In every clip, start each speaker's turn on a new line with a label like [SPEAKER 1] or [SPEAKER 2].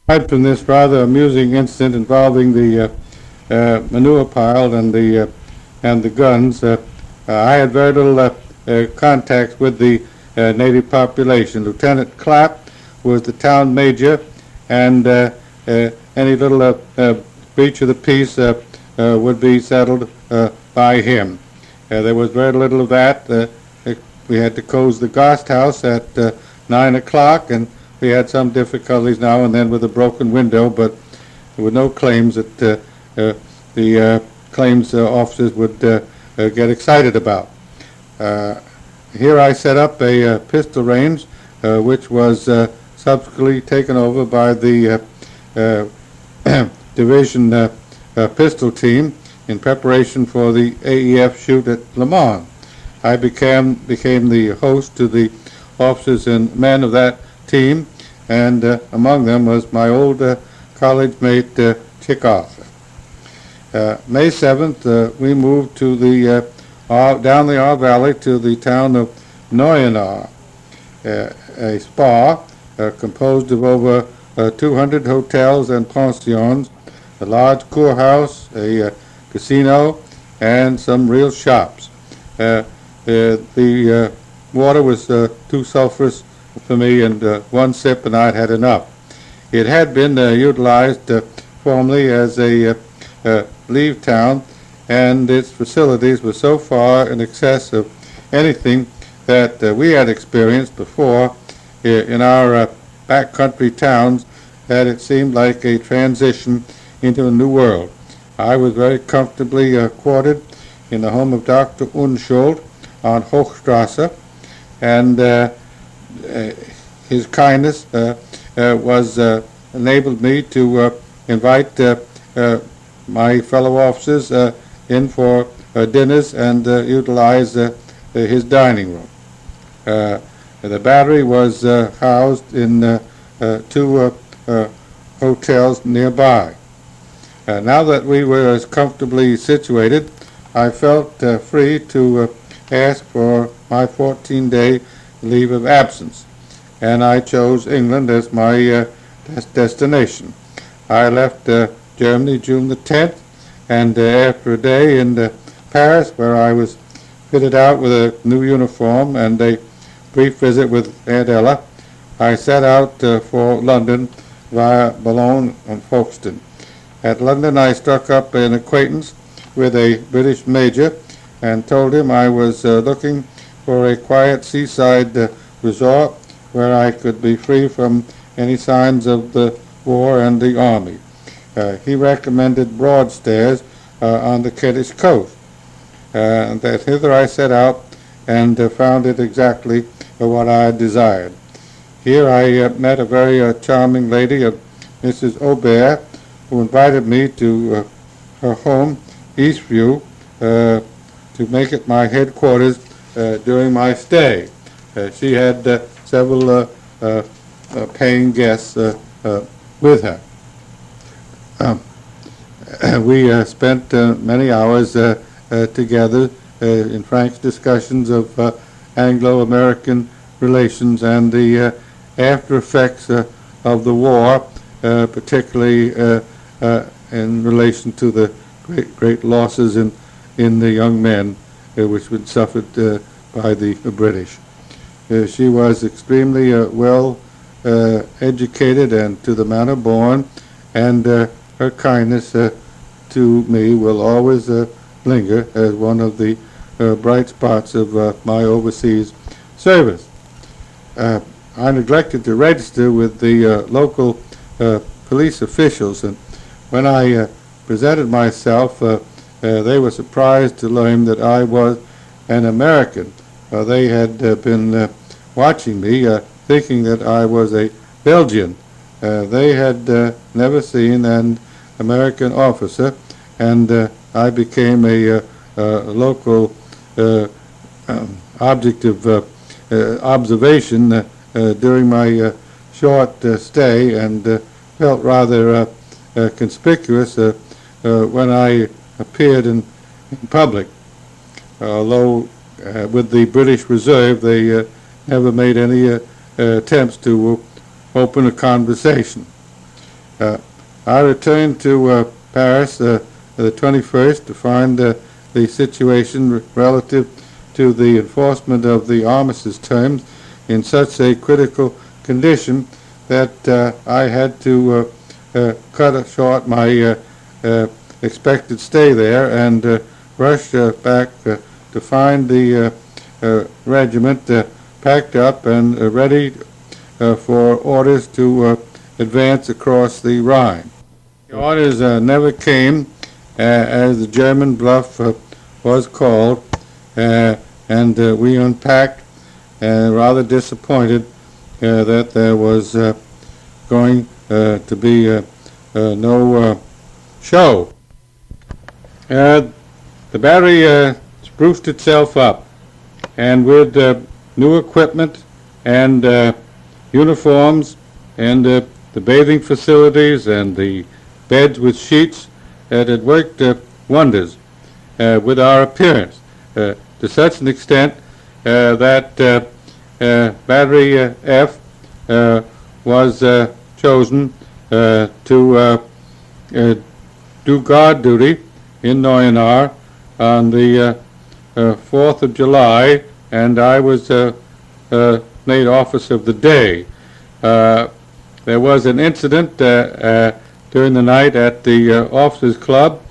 [SPEAKER 1] Aside from this rather amusing incident involving the manure pile and the guns, I had very little contacts with the native population. Lieutenant Clapp was the town major, and any little breach of the peace would be settled by him. There was very little of that. We had to close the Gast house at 9 o'clock, and we had some difficulties now and then with a broken window, but there were no claims that the claims officers would get excited about. Here I set up a pistol range, which was subsequently taken over by the division pistol team in preparation for the AEF shoot at Le Mans. I became the host to the officers and men of that team, and among them was my old college mate Chick Arthur. May 7th, we moved to the down the Arve Valley to the town of Noyenar, a spa composed of over 200 hotels and pensions, a large kurhaus, a casino, and some real shops. The water was too sulfurous for me, and one sip and I'd had enough. It had been utilized formerly as a leave town, and its facilities were so far in excess of anything that we had experienced before in our backcountry towns that it seemed like a transition into a new world. I was very comfortably quartered in the home of Dr. Unschold on Hochstrasse, and his kindness was enabled me to invite my fellow officers in for dinners and utilize his dining room. The battery was housed in two hotels nearby. Now that we were as comfortably situated, I felt free to ask for my 14-day leave of absence, and I chose England as my destination. I left Germany June the 10th, and after a day in Paris, where I was fitted out with a new uniform and a brief visit with Aunt Ella, I set out for London via Boulogne and Folkestone. At London, I struck up an acquaintance with a British major and told him I was looking for a quiet seaside resort where I could be free from any signs of the war and the army. He recommended Broadstairs on the Kentish coast. And that hither I set out and found it exactly what I had desired. Here I met a very charming lady, Mrs. Aubert, who invited me to her home, Eastview, to make it my headquarters during my stay. She had several paying guests with her. We spent many hours together in frank discussions of Anglo-American relations and the after effects of the war, particularly in relation to the great losses in the young men which were suffered by the British. She was extremely well educated and to the manner born, and her kindness to me will always linger as one of the bright spots of my overseas service. I neglected to register with the local police officials, and when I presented myself, they were surprised to learn that I was an American. They had been watching me, thinking that I was a Belgian. They had never seen an American officer, and I became a local object of observation during my short stay, and felt rather conspicuous when I appeared in public. Although with the British Reserve, they never made any attempts to open a conversation. I returned to Paris the 21st to find the situation relative to the enforcement of the armistice terms in such a critical condition that I had to cut short my expected stay there and rush back to find the regiment packed up and ready for orders to advance across the Rhine. The orders never came, as the German bluff was called, and we unpacked, rather disappointed that there was going to be no show. The battery spruced itself up, and with new equipment and uniforms and the bathing facilities and the beds with sheets, it had worked wonders with our appearance to such an extent that Battery F was chosen to do guard duty in Neuenahr on the 4th of July, and I was made officer of the day. There was an incident during the night at the officers' club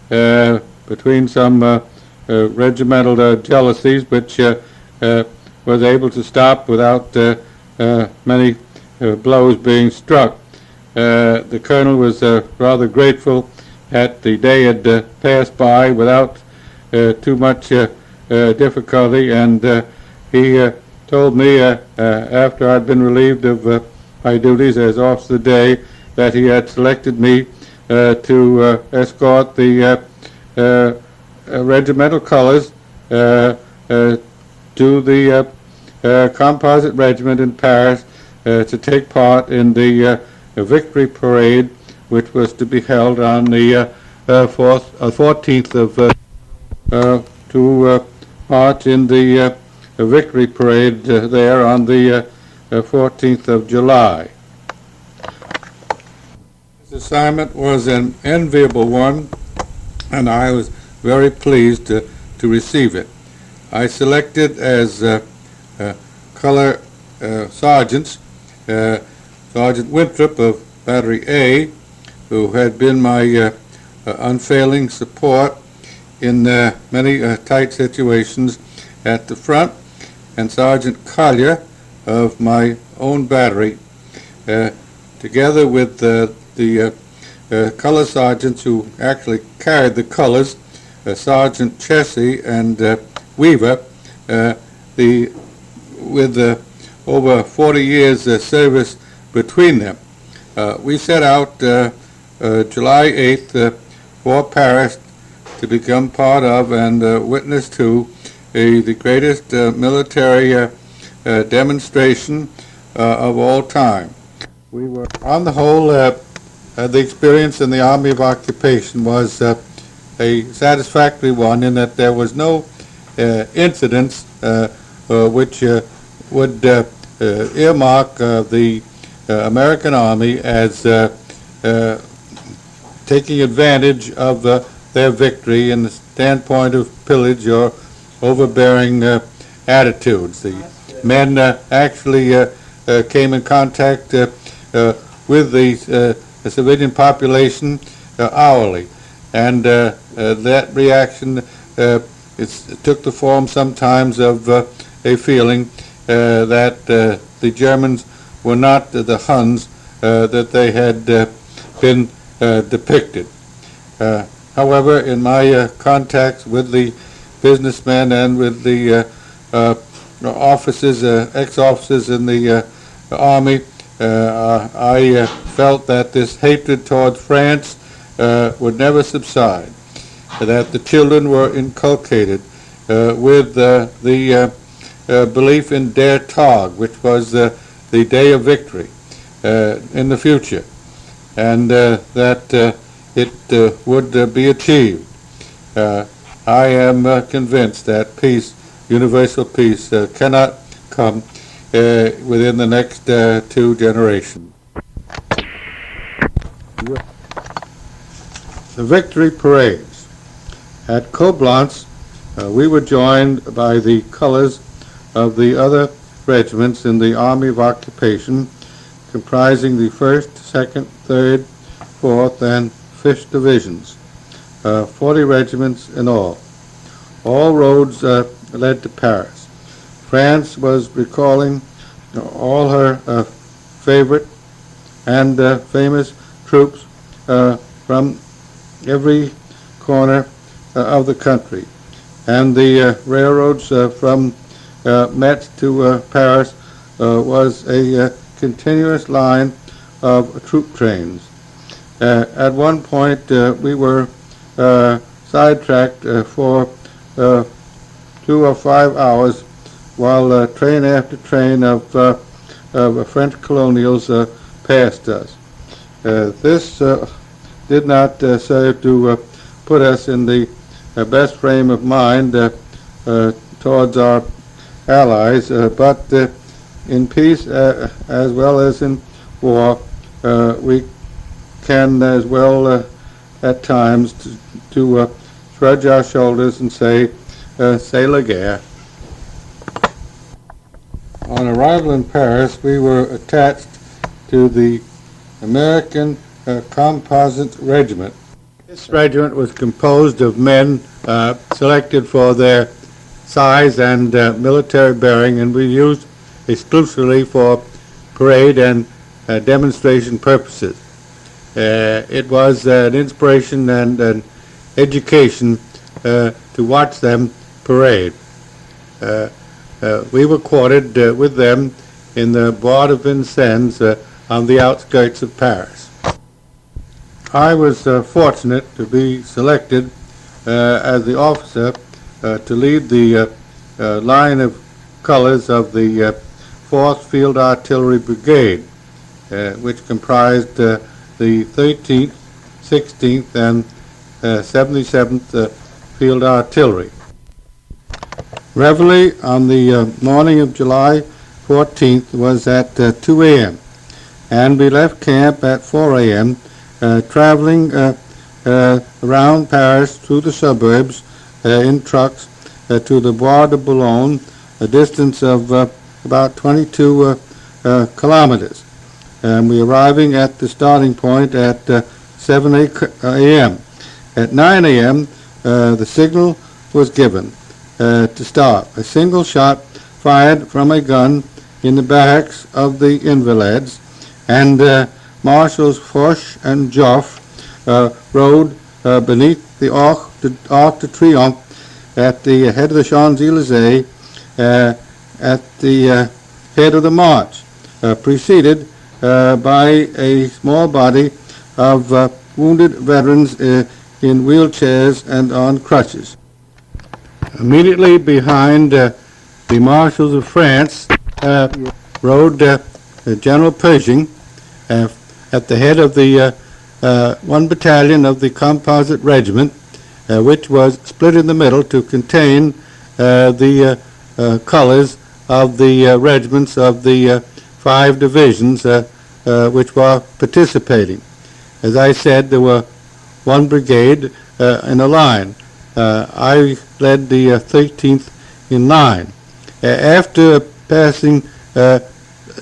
[SPEAKER 1] between some regimental jealousies, which was able to stop without many blows being struck. The colonel was rather grateful that the day had passed by without too much difficulty, and he told me after I'd been relieved of my duties as officer of the day that he had selected me to escort the regimental colors to the composite regiment in Paris to take part in the victory parade, which was to be held on the 14th of to march in the victory parade there on the 14th of July. This assignment was an enviable one, and I was very pleased to receive it. I selected as color sergeants Sergeant Winthrop of Battery A, who had been my unfailing support in many tight situations at the front, and Sergeant Collier of my own battery, together with the color sergeants who actually carried the colors, Sergeant Chessie and Weaver, with over 40 years service between them. We set out July 8th for Paris to become part of and witness to the greatest military demonstration of all time. We were, on the whole, the experience in the Army of Occupation was a satisfactory one in that there was no incidents which would earmark the American Army as taking advantage of their victory in the standpoint of pillage or overbearing attitudes. The men actually came in contact with the civilian population hourly, and that reaction took the form sometimes of a feeling that the Germans were not the Huns that they had been depicted. However, in my contacts with the businessmen and with the officers, ex-officers in the Army, I felt that this hatred towards France would never subside, that the children were inculcated with the belief in Der Tag, which was the day of victory in the future, and that it would be achieved. I am convinced that peace, universal peace, cannot come within the next 2 generations. The victory parades. At Coblentz, we were joined by the colors of the other regiments in the Army of Occupation, comprising the 1st, 2nd, 3rd, 4th, and 5th Divisions, 40 regiments in all. All roads led to Paris. France was recalling all her favorite and famous troops from every corner of the country. And the railroads from Metz to Paris was a continuous line of troop trains. At one point, we were sidetracked for 2 or 5 hours while train after train of French colonials passed us. This did not serve to put us in the best frame of mind towards our allies, but in peace as well as in war, we can as well at times to shrug our shoulders and say, c'est la guerre. On arrival in Paris, we were attached to the American Composite Regiment. This regiment was composed of men selected for their size and military bearing, and we used exclusively for parade and demonstration purposes. It was an inspiration and an education to watch them parade. We were quartered with them in the Bois de Vincennes on the outskirts of Paris. I was fortunate to be selected as the officer to lead the line of colors of the 4th Field Artillery Brigade, which comprised the 13th, 16th, and 77th Field Artillery. Reveille on the morning of July 14th was at 2 a.m., and we left camp at 4 a.m., traveling around Paris through the suburbs in trucks to the Bois de Boulogne, a distance of about 22 kilometers. And we arriving at the starting point at 7 a.m. At 9 a.m., the signal was given to start. A single shot fired from a gun in the barracks of the Invalides, and Marshals Foch and Joffre rode beneath the Arc de Triomphe at the head of the Champs-Élysées at the head of the march, preceded by a small body of wounded veterans in wheelchairs and on crutches. Immediately behind the Marshals of France rode General Pershing at the head of the 1 battalion of the Composite Regiment, which was split in the middle to contain the colors of the regiments of the 5 divisions which were participating. As I said, there were 1 brigade in a line. I led the 13th in line. After passing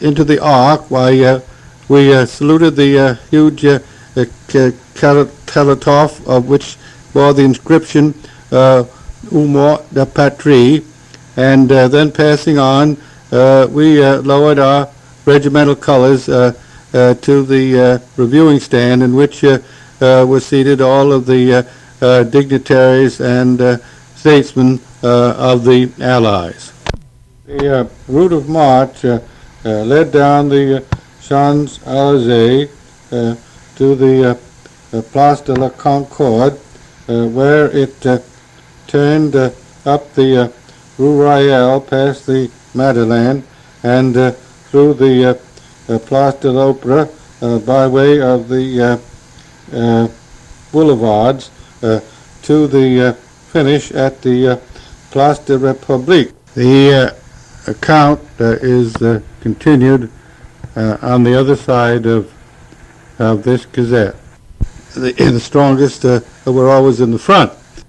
[SPEAKER 1] into the Arc, we saluted the huge Kalatoff, of which bore the inscription "Humor de Patrie," and then passing on, we lowered our regimental colors to the reviewing stand, in which were seated all of the dignitaries and statesmen of the Allies. The route of march led down the Champs-Élysées to the Place de la Concorde, where it turned up the Rue Royale past the Madeleine and through the Place de l'Opéra by way of the boulevards to the finish at the Place de République. The account is continued on the other side of this Gazette. the strongest were always in the front.